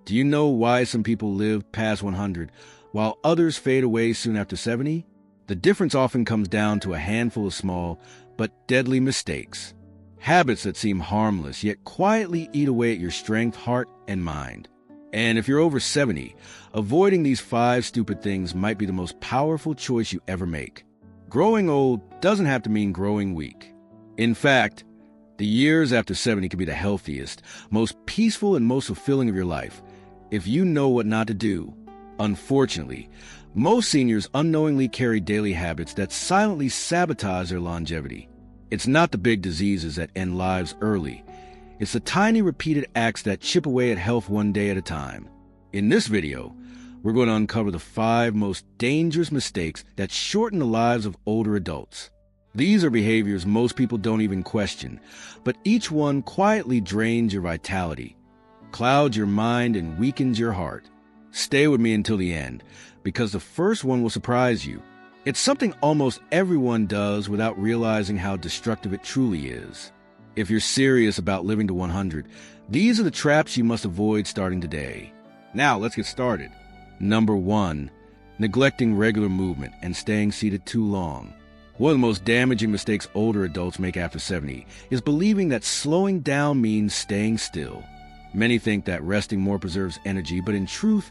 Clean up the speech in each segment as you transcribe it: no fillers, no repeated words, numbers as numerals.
Do you know why some people live past 100 while others fade away soon after 70? The difference often comes down to a handful of small but deadly mistakes. Habits that seem harmless yet quietly eat away at your strength, heart, and mind. And if you're over 70, avoiding these 5 stupid things might be the most powerful choice you ever make. Growing old doesn't have to mean growing weak. In fact, the years after 70 can be the healthiest, most peaceful, and most fulfilling of your life, if you know what not to do. Unfortunately, most seniors unknowingly carry daily habits that silently sabotage their longevity. It's not the big diseases that end lives early. It's the tiny repeated acts that chip away at health one day at a time. In this video, we're going to uncover the 5 most dangerous mistakes that shorten the lives of older adults. These are behaviors most people don't even question, but each one quietly drains your vitality, clouds your mind, and weakens your heart. Stay with me until the end, because the first one will surprise you. It's something almost everyone does without realizing how destructive it truly is. If you're serious about living to 100, these are the traps you must avoid starting today. Now, let's get started. Number 1. Neglecting regular movement and staying seated too long. One of the most damaging mistakes older adults make after 70 is believing that slowing down means staying still. Many think that resting more preserves energy, but in truth,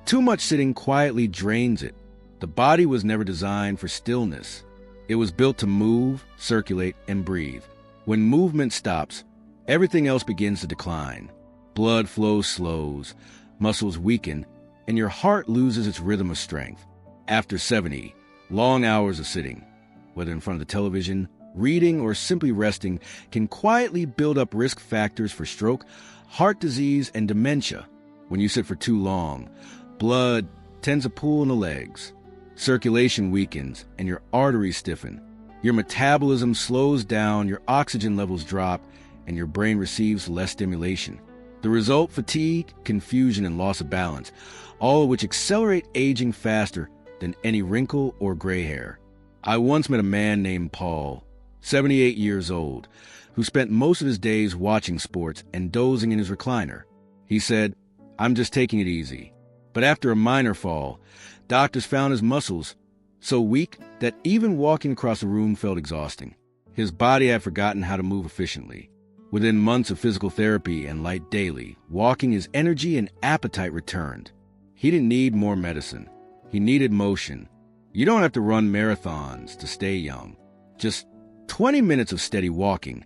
too much sitting quietly drains it. The body was never designed for stillness. It was built to move, circulate, and breathe. When movement stops, everything else begins to decline. Blood flow slows, muscles weaken, and your heart loses its rhythm of strength. After 70, long hours of sitting, whether in front of the television, reading, or simply resting, can quietly build up risk factors for stroke, heart disease, and dementia. When you sit for too long, blood tends to pool in the legs. Circulation weakens, and your arteries stiffen. Your metabolism slows down, your oxygen levels drop, and your brain receives less stimulation. The result: fatigue, confusion, and loss of balance, all of which accelerate aging faster than any wrinkle or gray hair. I once met a man named Paul, 78 years old, who spent most of his days watching sports and dozing in his recliner. He said, "I'm just taking it easy." But after a minor fall, doctors found his muscles so weak that even walking across the room felt exhausting. His body had forgotten how to move efficiently. Within months of physical therapy and light daily, walking, his energy and appetite returned. He didn't need more medicine. He needed motion. You don't have to run marathons to stay young. Just 20 minutes of steady walking,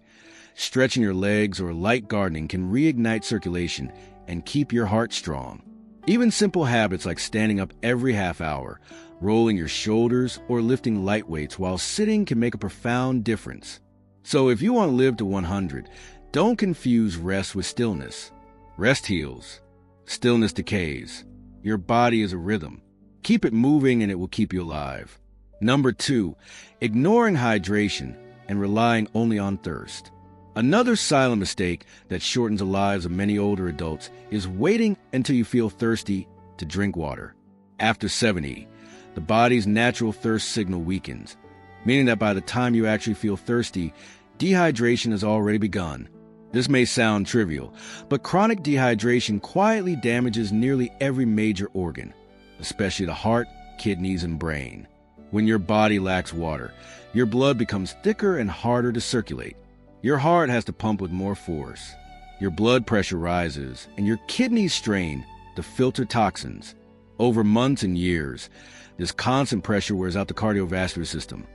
stretching your legs, or light gardening can reignite circulation and keep your heart strong. Even simple habits like standing up every half hour, rolling your shoulders, or lifting light weights while sitting can make a profound difference. So if you want to live to 100, don't confuse rest with stillness. Rest heals. Stillness decays. Your body is a rhythm. Keep it moving and it will keep you alive. Number 2, ignoring hydration and relying only on thirst. Another silent mistake that shortens the lives of many older adults is waiting until you feel thirsty to drink water. After 70, the body's natural thirst signal weakens, meaning that by the time you actually feel thirsty, dehydration has already begun. This may sound trivial, but chronic dehydration quietly damages nearly every major organ, especially the heart, kidneys, and brain. When your body lacks water, your blood becomes thicker and harder to circulate. Your heart has to pump with more force. Your blood pressure rises, and your kidneys strain to filter toxins. Over months and years, this constant pressure wears out the cardiovascular system,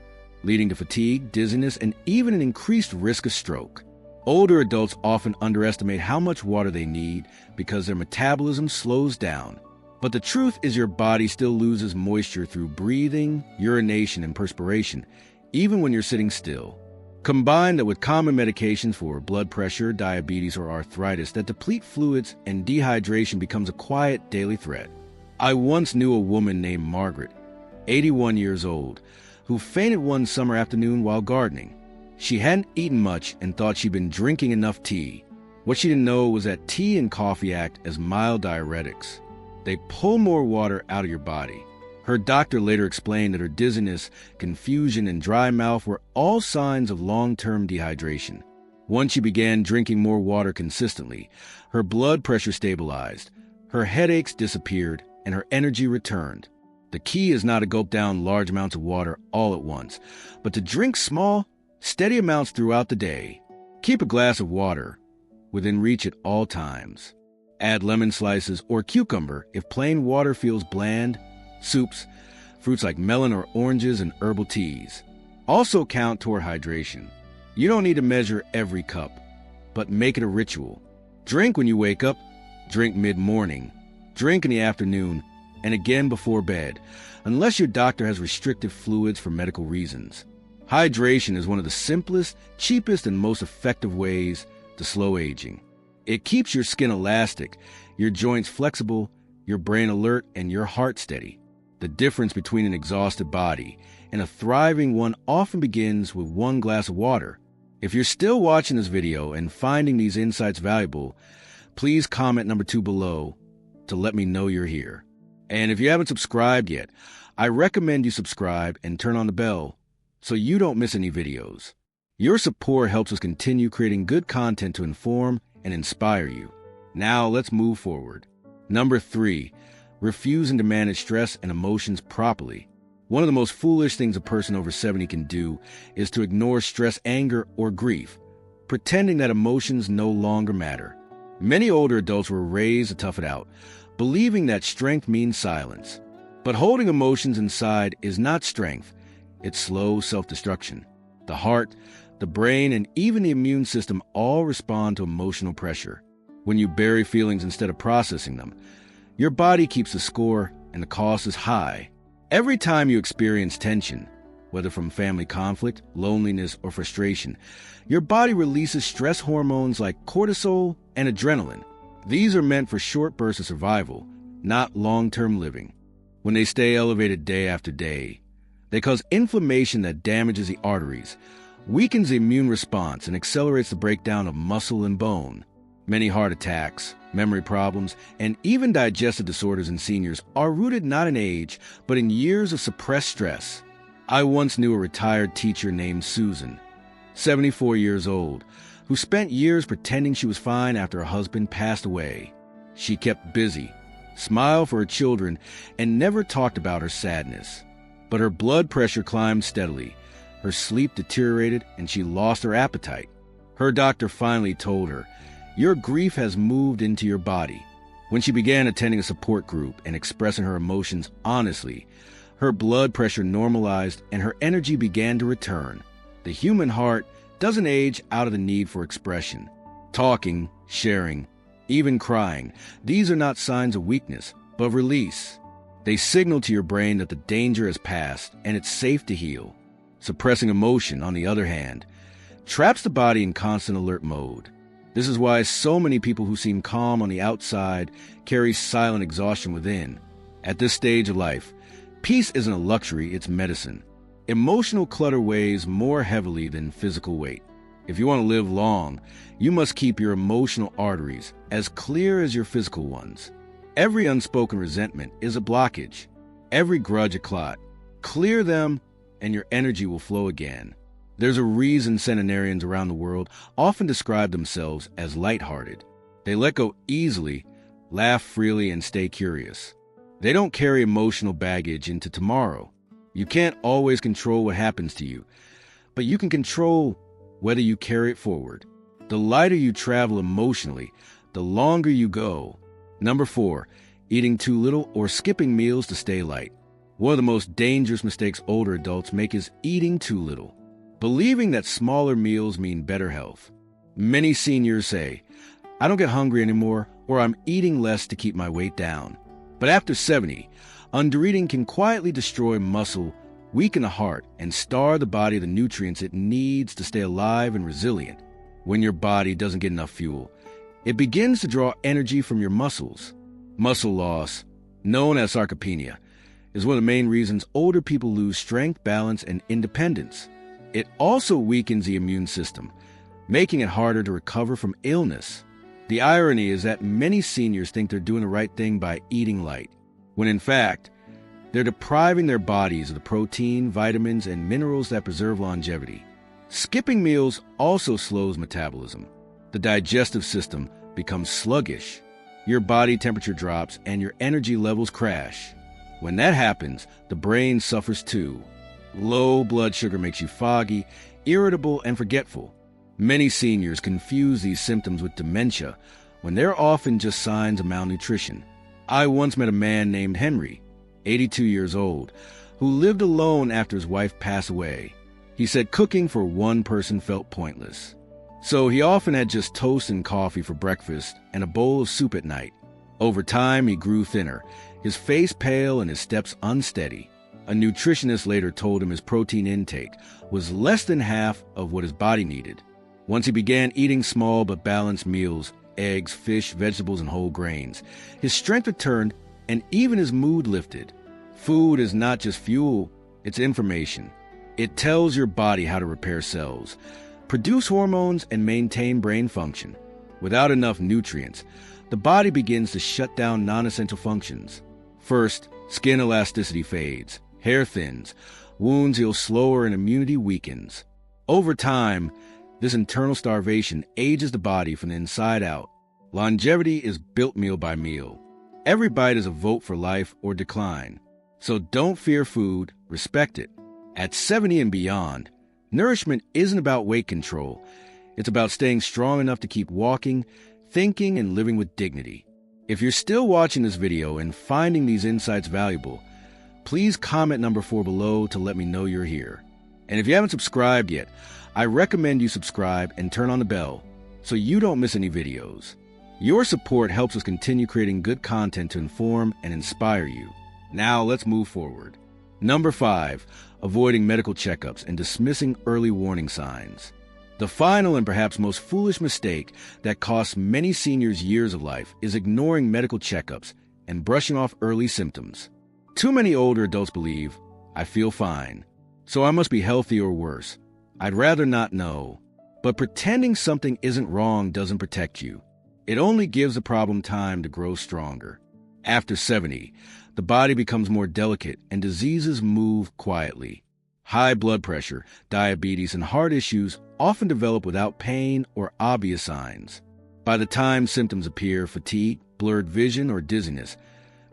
leading to fatigue, dizziness, and even an increased risk of stroke. Older adults often underestimate how much water they need because their metabolism slows down. But the truth is your body still loses moisture through breathing, urination, and perspiration, even when you're sitting still. Combine that with common medications for blood pressure, diabetes, or arthritis that deplete fluids, and dehydration becomes a quiet daily threat. I once knew a woman named Margaret, 81 years old, who fainted one summer afternoon while gardening. She hadn't eaten much and thought she'd been drinking enough tea. What she didn't know was that tea and coffee act as mild diuretics. They pull more water out of your body. Her doctor later explained that her dizziness, confusion, and dry mouth were all signs of long-term dehydration. Once she began drinking more water consistently, her blood pressure stabilized, Her headaches disappeared, and her energy returned. The key is not to gulp down large amounts of water all at once, but to drink small, steady amounts throughout the day. Keep a glass of water within reach at all times. Add lemon slices or cucumber if plain water feels bland, soups, fruits like melon or oranges, and herbal teas. Also count toward hydration. You don't need to measure every cup, but make it a ritual. Drink when you wake up, drink mid-morning, drink in the afternoon, and again before bed, unless your doctor has restricted fluids for medical reasons. Hydration is one of the simplest, cheapest, and most effective ways to slow aging. It keeps your skin elastic, your joints flexible, your brain alert, and your heart steady. The difference between an exhausted body and a thriving one often begins with one glass of water. If you're still watching this video and finding these insights valuable, please comment number 2 below to let me know you're here. And if you haven't subscribed yet, I recommend you subscribe and turn on the bell so you don't miss any videos. Your support helps us continue creating good content to inform and inspire you. Now let's move forward. Number 3, refusing to manage stress and emotions properly. One of the most foolish things a person over 70 can do is to ignore stress, anger, or grief, pretending that emotions no longer matter. Many older adults were raised to tough it out, believing that strength means silence. But holding emotions inside is not strength, it's slow self-destruction. The heart, the brain, and even the immune system all respond to emotional pressure. When you bury feelings instead of processing them, your body keeps the score and the cost is high. Every time you experience tension, whether from family conflict, loneliness, or frustration, your body releases stress hormones like cortisol and adrenaline. These are meant for short bursts of survival, not long-term living. When they stay elevated day after day, they cause inflammation that damages the arteries, weakens the immune response, and accelerates the breakdown of muscle and bone. Many heart attacks, memory problems, and even digestive disorders in seniors are rooted not in age, but in years of suppressed stress. I once knew a retired teacher named Susan, 74 years old, who spent years pretending she was fine after her husband passed away. She kept busy, smiled for her children, and never talked about her sadness. But her blood pressure climbed steadily, her sleep deteriorated, and she lost her appetite. Her doctor finally told her, "Your grief has moved into your body." When she began attending a support group and expressing her emotions honestly, her blood pressure normalized and her energy began to return. The human heart doesn't age out of the need for expression. Talking, sharing, even crying, these are not signs of weakness, but of release. They signal to your brain that the danger has passed and it's safe to heal. Suppressing emotion, on the other hand, traps the body in constant alert mode. This is why so many people who seem calm on the outside carry silent exhaustion within. At this stage of life, peace isn't a luxury, it's medicine. Emotional clutter weighs more heavily than physical weight. If you want to live long, you must keep your emotional arteries as clear as your physical ones. Every unspoken resentment is a blockage, every grudge a clot. Clear them, and your energy will flow again. There's a reason centenarians around the world often describe themselves as lighthearted. They let go easily, laugh freely, and stay curious. They don't carry emotional baggage into tomorrow. You can't always control what happens to you, but you can control whether you carry it forward. The lighter you travel emotionally, the longer you go. Number 4, eating too little or skipping meals to stay light. One of the most dangerous mistakes older adults make is eating too little, believing that smaller meals mean better health. Many seniors say, "I don't get hungry anymore," or "I'm eating less to keep my weight down." But after 70, undereating can quietly destroy muscle, weaken the heart, and starve the body of the nutrients it needs to stay alive and resilient. When your body doesn't get enough fuel, it begins to draw energy from your muscles. Muscle loss, known as sarcopenia, is one of the main reasons older people lose strength, balance, and independence. It also weakens the immune system, making it harder to recover from illness. The irony is that many seniors think they're doing the right thing by eating light, when in fact, they're depriving their bodies of the protein, vitamins, and minerals that preserve longevity. Skipping meals also slows metabolism. The digestive system becomes sluggish. Your body temperature drops and your energy levels crash. When that happens, the brain suffers too. Low blood sugar makes you foggy, irritable, and forgetful. Many seniors confuse these symptoms with dementia, when they're often just signs of malnutrition. I once met a man named Henry, 82 years old, who lived alone after his wife passed away. He said cooking for one person felt pointless. So he often had just toast and coffee for breakfast and a bowl of soup at night. Over time, he grew thinner, his face pale and his steps unsteady. A nutritionist later told him his protein intake was less than half of what his body needed. Once he began eating small but balanced meals, eggs, fish, vegetables, and whole grains, his strength returned and even his mood lifted. Food is not just fuel, it's information. It tells your body how to repair cells, produce hormones, and maintain brain function. Without enough nutrients, the body begins to shut down non-essential functions. First, skin elasticity fades, hair thins, wounds heal slower, and immunity weakens. Over time, this internal starvation ages the body from the inside out. Longevity is built meal by meal. Every bite is a vote for life or decline. So don't fear food, respect it. At 70 and beyond, nourishment isn't about weight control. It's about staying strong enough to keep walking, thinking, and living with dignity. If you're still watching this video and finding these insights valuable, please comment number 4 below to let me know you're here. And if you haven't subscribed yet, I recommend you subscribe and turn on the bell so you don't miss any videos. Your support helps us continue creating good content to inform and inspire you. Now let's move forward. Number 5, avoiding medical checkups and dismissing early warning signs. The final and perhaps most foolish mistake that costs many seniors years of life is ignoring medical checkups and brushing off early symptoms. Too many older adults believe, I feel fine, so I must be healthy or worse. I'd rather not know. But pretending something isn't wrong doesn't protect you. It only gives the problem time to grow stronger. After 70, the body becomes more delicate and diseases move quietly. High blood pressure, diabetes, and heart issues often develop without pain or obvious signs. By the time symptoms appear, fatigue, blurred vision, or dizziness,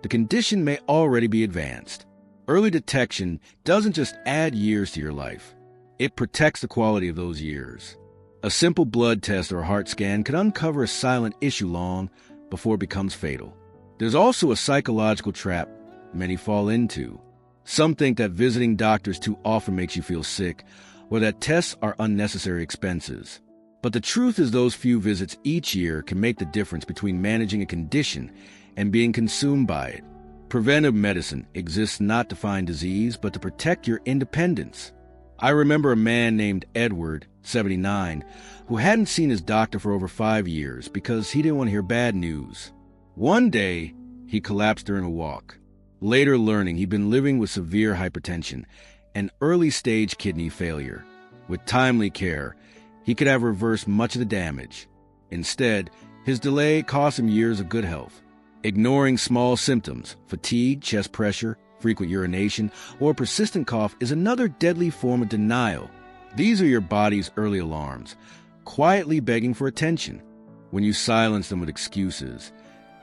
the condition may already be advanced. Early detection doesn't just add years to your life. It protects the quality of those years. A simple blood test or heart scan can uncover a silent issue long before it becomes fatal. There's also a psychological trap many fall into. Some think that visiting doctors too often makes you feel sick, or that tests are unnecessary expenses. But the truth is those few visits each year can make the difference between managing a condition and being consumed by it. Preventive medicine exists not to find disease, but to protect your independence. I remember a man named Edward, 79, who hadn't seen his doctor for over 5 years because he didn't want to hear bad news. One day, he collapsed during a walk. Later learning he'd been living with severe hypertension and early-stage kidney failure. With timely care, he could have reversed much of the damage. Instead, his delay cost him years of good health. Ignoring small symptoms, fatigue, chest pressure, frequent urination, or persistent cough is another deadly form of denial. These are your body's early alarms, quietly begging for attention. When you silence them with excuses,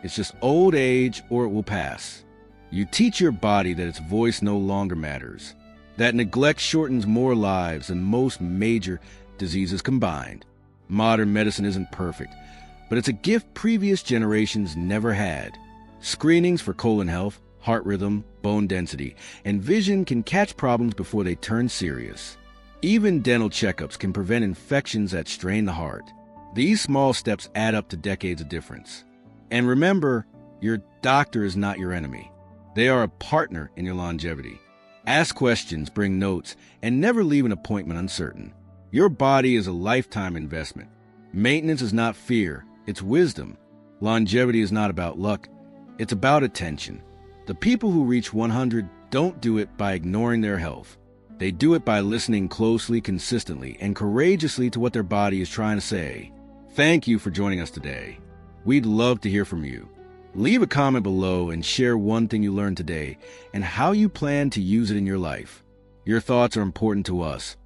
it's just old age or it will pass. You teach your body that its voice no longer matters, that neglect shortens more lives than most major diseases combined. Modern medicine isn't perfect, but it's a gift previous generations never had. Screenings for colon health, heart rhythm, bone density, and vision can catch problems before they turn serious. Even dental checkups can prevent infections that strain the heart. These small steps add up to decades of difference. And remember, your doctor is not your enemy. They are a partner in your longevity. Ask questions, bring notes, and never leave an appointment uncertain. Your body is a lifetime investment. Maintenance is not fear, it's wisdom. Longevity is not about luck, it's about attention. The people who reach 100 don't do it by ignoring their health. They do it by listening closely, consistently, and courageously to what their body is trying to say. Thank you for joining us today. We'd love to hear from you. Leave a comment below and share one thing you learned today and how you plan to use it in your life. Your thoughts are important to us,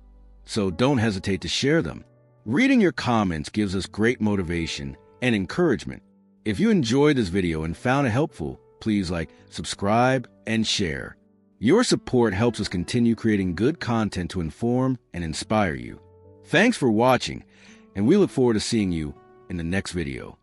so don't hesitate to share them. Reading your comments gives us great motivation and encouragement. If you enjoyed this video and found it helpful, please like, subscribe, and share. Your support helps us continue creating good content to inform and inspire you. Thanks for watching, and we look forward to seeing you in the next video.